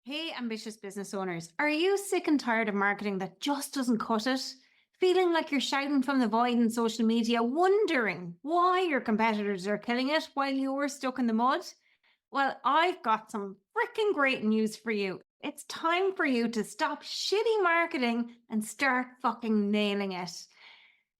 Hey, ambitious business owners, are you sick and tired of marketing that just doesn't cut it? Feeling like you're shouting from the void in social media, wondering why your competitors are killing it while you're stuck in the mud? Well, I've got some freaking great news for you. It's time for you to stop shitty marketing and start fucking nailing it.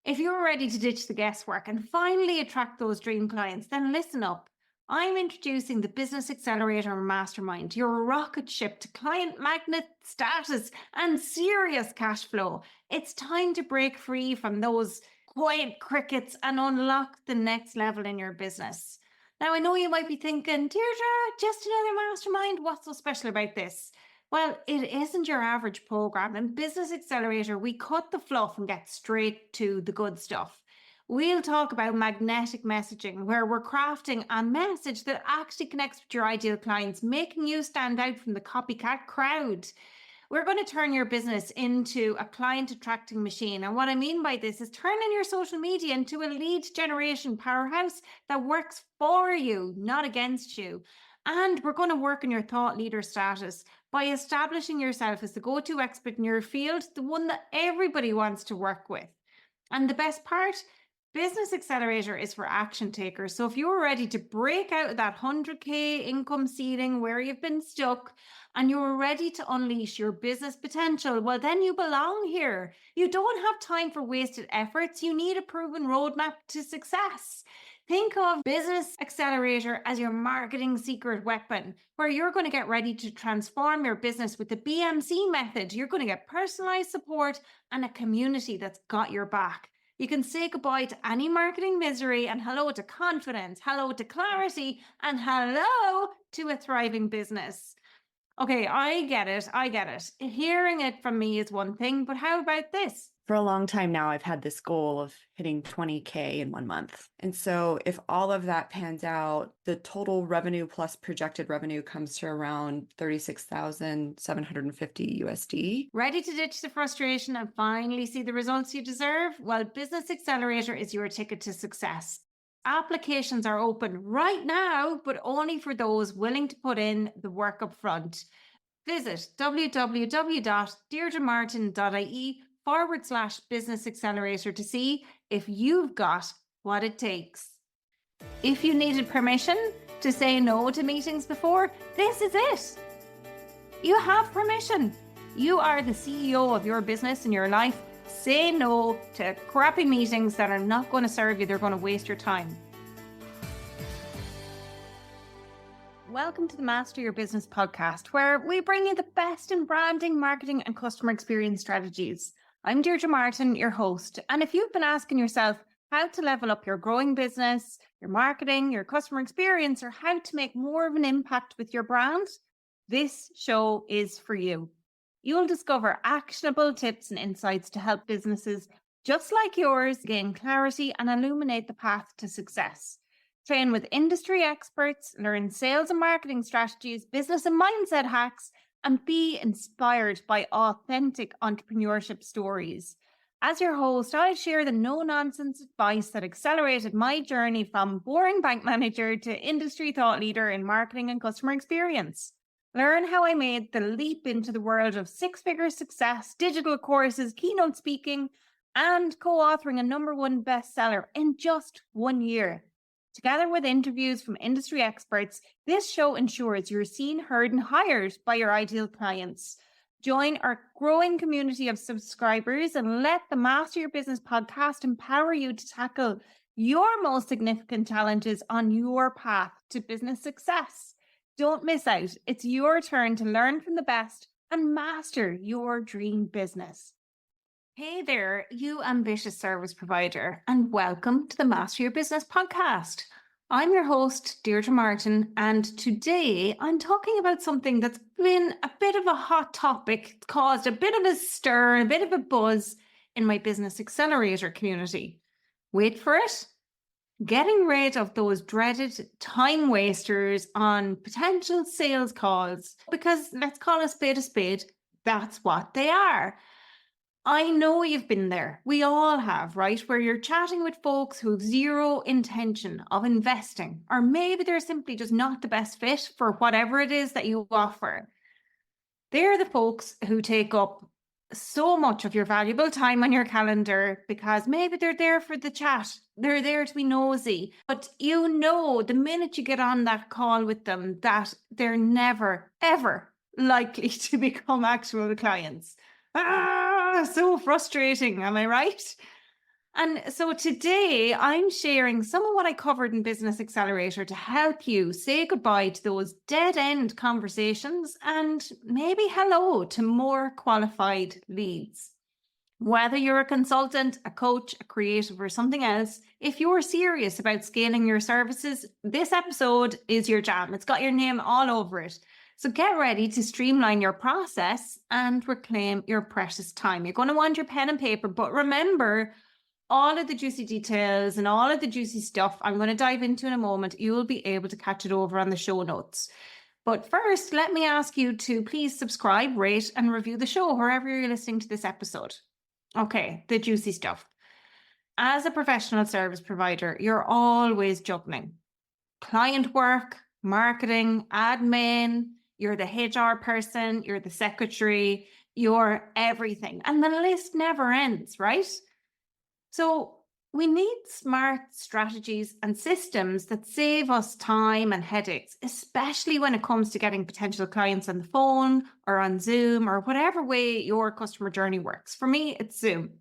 If you're ready to ditch the guesswork and finally attract those dream clients, then listen up. I'm introducing the Business Accelerator Mastermind, your rocket ship to client magnet status and serious cash flow. It's time to break free from those quiet crickets and unlock the next level in your business. Now, I know you might be thinking, Deirdre, just another mastermind. What's so special about this? Well, it isn't your average program. In Business Accelerator, we cut the fluff and get straight to the good stuff. We'll talk about magnetic messaging, where we're crafting a message that actually connects with your ideal clients, making you stand out from the copycat crowd. We're going to turn your business into a client attracting machine. And what I mean by this is turning your social media into a lead generation powerhouse that works for you, not against you. And we're going to work on your thought leader status by establishing yourself as the go-to expert in your field, the one that everybody wants to work with. And the best part, Business Accelerator is for action takers. So if you're ready to break out of that 100K income ceiling where you've been stuck and you're ready to unleash your business potential, well, then you belong here. You don't have time for wasted efforts. You need a proven roadmap to success. Think of Business Accelerator as your marketing secret weapon, where you're going to get ready to transform your business with the BMC method. You're going to get personalized support and a community that's got your back. You can say goodbye to any marketing misery and hello to confidence, hello to clarity, and hello to a thriving business. Okay, I get it. Hearing it from me is one thing, but how about this? For a long time now, I've had this goal of hitting 20K in 1 month. And so if all of that pans out, the total revenue plus projected revenue comes to around 36,750 USD. Ready to ditch the frustration and finally see the results you deserve? Well, Business Accelerator is your ticket to success. Applications are open right now, but only for those willing to put in the work up front. Visit www.deirdremartin.ie/business accelerator to see if you've got what it takes. If you needed permission to say no to meetings before, this is it. You have permission. You are the CEO of your business and your life. Say no to crappy meetings that are not going to serve you. They're going to waste your time. Welcome to the Master Your Business podcast, where we bring you the best in branding, marketing, and customer experience strategies. I'm Deirdre Martin, your host. And if you've been asking yourself how to level up your growing business, your marketing, your customer experience, or how to make more of an impact with your brand, this show is for you. You'll discover actionable tips and insights to help businesses just like yours gain clarity and illuminate the path to success. Train with industry experts, learn sales and marketing strategies, business and mindset hacks, and be inspired by authentic entrepreneurship stories. As your host, I'll share the no-nonsense advice that accelerated my journey from boring bank manager to industry thought leader in marketing and customer experience. Learn how I made the leap into the world of six-figure success, digital courses, keynote speaking, and co-authoring a #1 bestseller in just 1 year. Together with interviews from industry experts, this show ensures you're seen, heard, and hired by your ideal clients. Join our growing community of subscribers and let the Master Your Business podcast empower you to tackle your most significant challenges on your path to business success. Don't miss out. It's your turn to learn from the best and master your dream business. Hey there, you ambitious service provider, and welcome to the Master Your Business podcast. I'm your host, Deirdre Martin, and today I'm talking about something that's been a bit of a hot topic, caused a bit of a stir, a bit of a buzz in my Business Accelerator community. Wait for it. Getting rid of those dreaded time wasters on potential sales calls, because let's call a spade, that's what they are. I know you've been there. We all have, right? Where you're chatting with folks who have zero intention of investing, or maybe they're simply just not the best fit for whatever it is that you offer. They're the folks who take up so much of your valuable time on your calendar because maybe they're there for the chat. They're there to be nosy. But you know, the minute you get on that call with them, that they're never, ever likely to become actual clients. So frustrating. Am I right? And so today I'm sharing some of what I covered in Business Accelerator to help you say goodbye to those dead end conversations and maybe hello to more qualified leads. Whether you're a consultant, a coach, a creative, or something else, if you're serious about scaling your services, this episode is your jam. It's got your name all over it. So get ready to streamline your process and reclaim your precious time. You're going to want your pen and paper, but remember, all of the juicy details and all of the juicy stuff I'm going to dive into in a moment, you will be able to catch it over on the show notes. But first, let me ask you to please subscribe, rate, and review the show wherever you're listening to this episode. Okay, the juicy stuff. As a professional service provider, you're always juggling client work, marketing, admin, you're the HR person, you're the secretary, you're everything. And the list never ends, right? So we need smart strategies and systems that save us time and headaches, especially when it comes to getting potential clients on the phone or on Zoom or whatever way your customer journey works. For me, it's Zoom.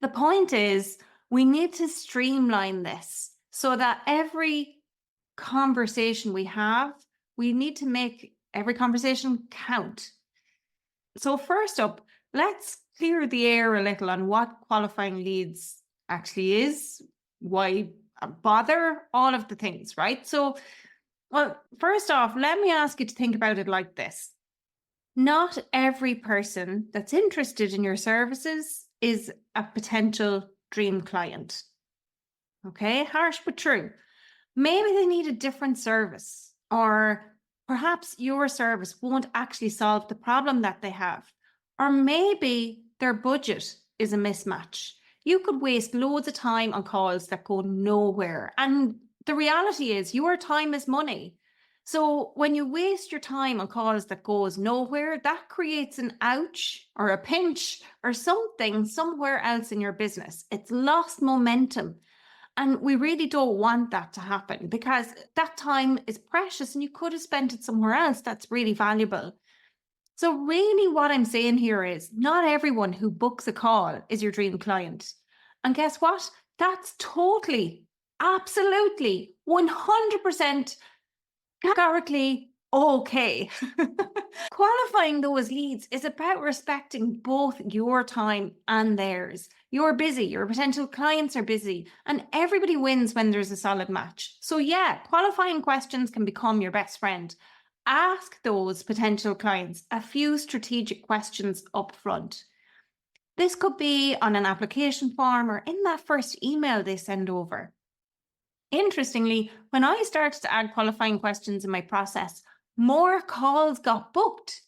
The point is, we need to streamline this so that every conversation we have, we need to make every conversation count. So first up, let's clear the air a little on what qualifying leads actually is, why bother, all of the things, right? So, well, first off, let me ask you to think about it like this. Not every person that's interested in your services is a potential dream client. Okay, harsh but true. Maybe they need a different service, or perhaps your service won't actually solve the problem that they have. Or maybe their budget is a mismatch. You could waste loads of time on calls that go nowhere. And the reality is your time is money. So when you waste your time on calls that goes nowhere, that creates an ouch or a pinch or something somewhere else in your business. It's lost momentum. And we really don't want that to happen because that time is precious and you could have spent it somewhere else that's really valuable. So really what I'm saying here is not everyone who books a call is your dream client. And guess what? That's totally, absolutely, 100% categorically okay. Qualifying those leads is about respecting both your time and theirs. You're busy, your potential clients are busy, and everybody wins when there's a solid match. So yeah, qualifying questions can become your best friend. Ask those potential clients a few strategic questions up front. This could be on an application form or in that first email they send over. Interestingly, when I started to add qualifying questions in my process, more calls got booked.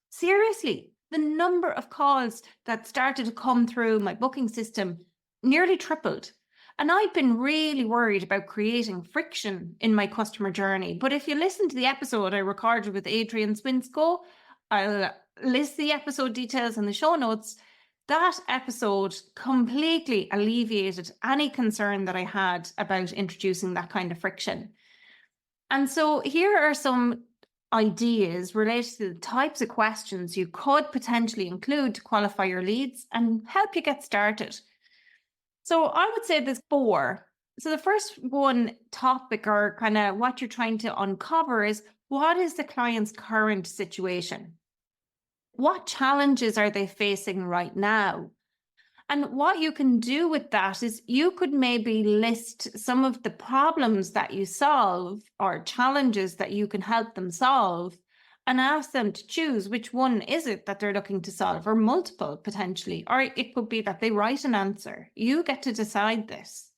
Seriously, the number of calls that started to come through my booking system nearly tripled. And I've been really worried about creating friction in my customer journey. But if you listen to the episode I recorded with Adrian Swinsko, I'll list the episode details in the show notes. That episode completely alleviated any concern that I had about introducing that kind of friction. And so here are some ideas related to the types of questions you could potentially include to qualify your leads and help you get started. So I would say there's 4. So the first one topic or kind of what you're trying to uncover is what is the client's current situation? What challenges are they facing right now? And what you can do with that is you could maybe list some of the problems that you solve or challenges that you can help them solve and ask them to choose which one is it that they're looking to solve, or multiple potentially, or it could be that they write an answer. You get to decide this.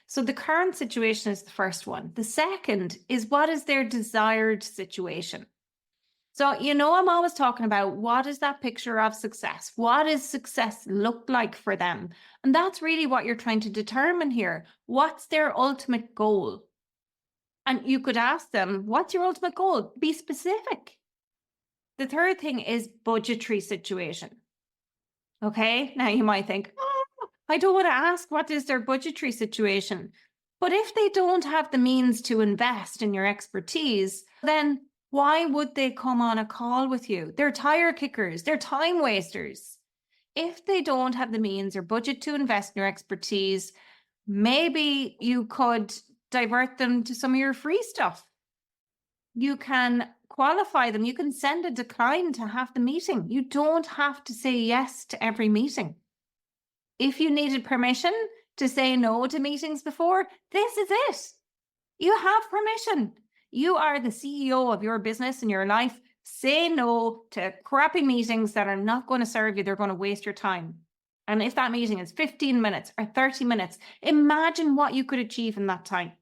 So the current situation is the first one. The second is what is their desired situation? So, I'm always talking about what is that picture of success? What does success look like for them? And that's really what you're trying to determine here. What's their ultimate goal? And you could ask them, what's your ultimate goal? Be specific. The third thing is budgetary situation. Okay, now you might think, oh, I don't want to ask what is their budgetary situation. But if they don't have the means to invest in your expertise, then why would they come on a call with you? They're tire kickers, they're time wasters. If they don't have the means or budget to invest in your expertise, maybe you could divert them to some of your free stuff. You can qualify them. You can send a decline to have the meeting. You don't have to say yes to every meeting. If you needed permission to say no to meetings before, this is it. You have permission. You are the CEO of your business and your life. Say no to crappy meetings that are not going to serve you. They're going to waste your time. And if that meeting is 15 minutes or 30 minutes, imagine what you could achieve in that time.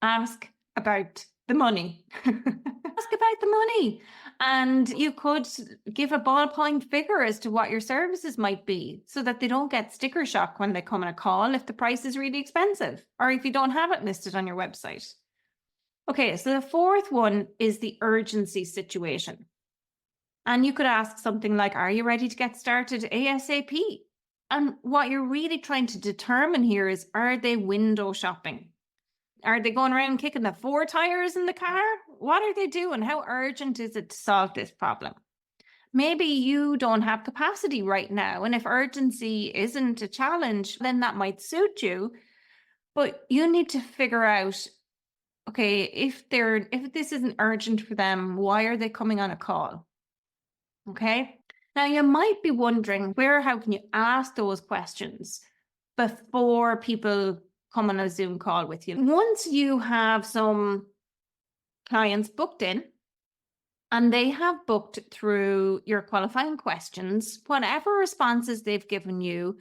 Ask about the money. Ask about the money. And you could give a ballpoint figure as to what your services might be so that they don't get sticker shock when they come on a call if the price is really expensive or if you don't have it listed on your website. Okay, so the fourth one is the urgency situation. And you could ask something like, are you ready to get started ASAP? And what you're really trying to determine here is, are they window shopping? Are they going around kicking the 4 tires in the car? What are they doing? How urgent is it to solve this problem? Maybe you don't have capacity right now. And if urgency isn't a challenge, then that might suit you. But you need to figure out, okay, if this isn't urgent for them, why are they coming on a call? Okay. Now you might be wondering how can you ask those questions before people come on a Zoom call with you? Once you have some clients booked in and they have booked through your qualifying questions, whatever responses they've given you,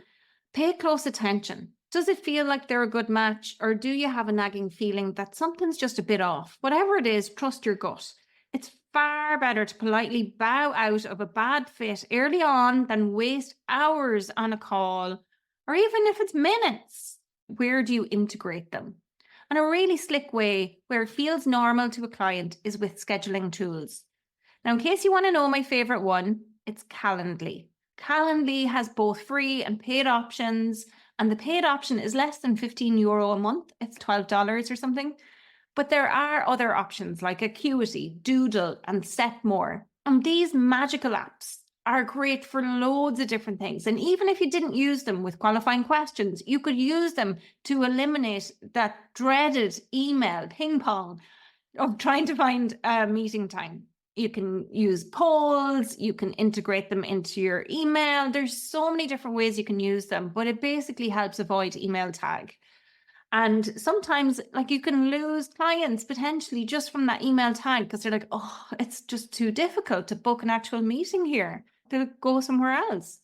pay close attention. Does it feel like they're a good match, or do you have a nagging feeling that something's just a bit off? Whatever it is, trust your gut. It's far better to politely bow out of a bad fit early on than waste hours on a call, or even if it's minutes. Where do you integrate them? And a really slick way where it feels normal to a client is with scheduling tools. Now, in case you want to know my favorite one, it's Calendly. Calendly has both free and paid options, and the paid option is less than €15 a month. It's $12 or something. But there are other options like Acuity, Doodle, and Setmore. And these magical apps are great for loads of different things. And even if you didn't use them with qualifying questions, you could use them to eliminate that dreaded email ping pong of trying to find a meeting time. You can use polls, you can integrate them into your email. There's so many different ways you can use them, but it basically helps avoid email tag. And sometimes you can lose clients potentially just from that email tag because they're like, oh, it's just too difficult to book an actual meeting here. They'll go somewhere else.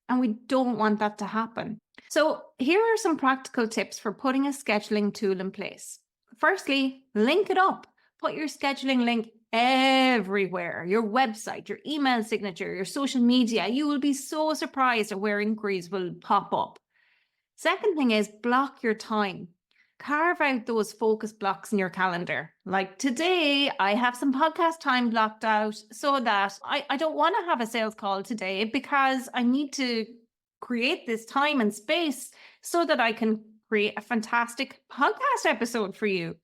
And we don't want that to happen. So here are some practical tips for putting a scheduling tool in place. Firstly, link it up. Put your scheduling link everywhere, your website, your email signature, your social media. You will be so surprised at where inquiries will pop up. Second thing is block your time. Carve out those focus blocks in your calendar. Like today, I have some podcast time blocked out so that I don't want to have a sales call today because I need to create this time and space so that I can create a fantastic podcast episode for you.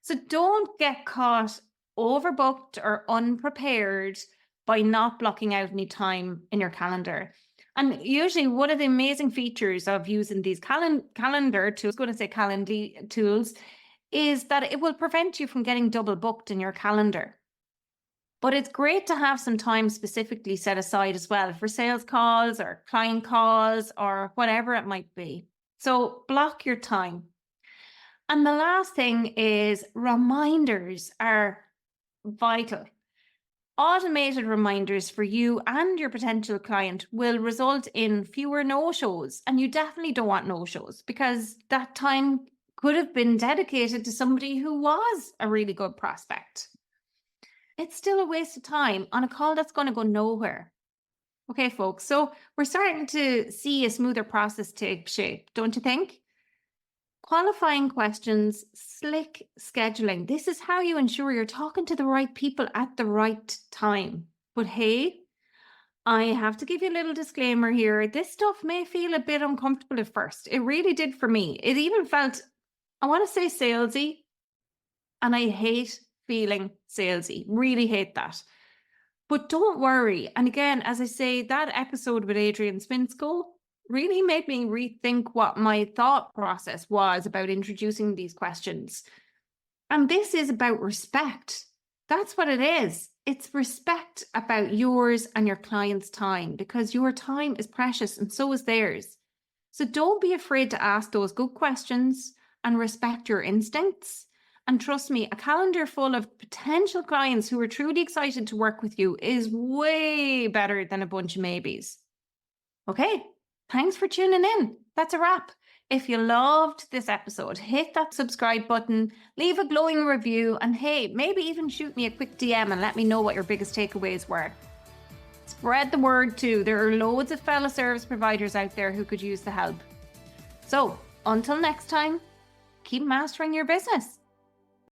So don't get caught overbooked or unprepared by not blocking out any time in your calendar. And usually one of the amazing features of using these calendar tools, Calendly tools, is that it will prevent you from getting double booked in your calendar. But it's great to have some time specifically set aside as well for sales calls or client calls or whatever it might be. So block your time. And the last thing is reminders are vital. Automated reminders for you and your potential client will result in fewer no-shows, and you definitely don't want no-shows because that time could have been dedicated to somebody who was a really good prospect. It's still a waste of time on a call that's going to go nowhere. Okay, folks, so we're starting to see a smoother process take shape, don't you think? Qualifying questions, slick scheduling. This is how you ensure you're talking to the right people at the right time. But hey, I have to give you a little disclaimer here. This stuff may feel a bit uncomfortable at first. It really did for me. It even felt, I want to say salesy, and I hate feeling salesy. Really hate that. But don't worry. And again, as I say, that episode with Adrian Spinsko really made me rethink what my thought process was about introducing these questions. And this is about respect. That's what it is. It's respect about yours and your client's time, because your time is precious and so is theirs. So don't be afraid to ask those good questions and respect your instincts. And trust me, a calendar full of potential clients who are truly excited to work with you is way better than a bunch of maybes. Okay, thanks for tuning in. That's a wrap. If you loved this episode, hit that subscribe button, leave a glowing review, and hey, maybe even shoot me a quick DM and let me know what your biggest takeaways were. Spread the word too. There are loads of fellow service providers out there who could use the help. So, until next time, keep mastering your business.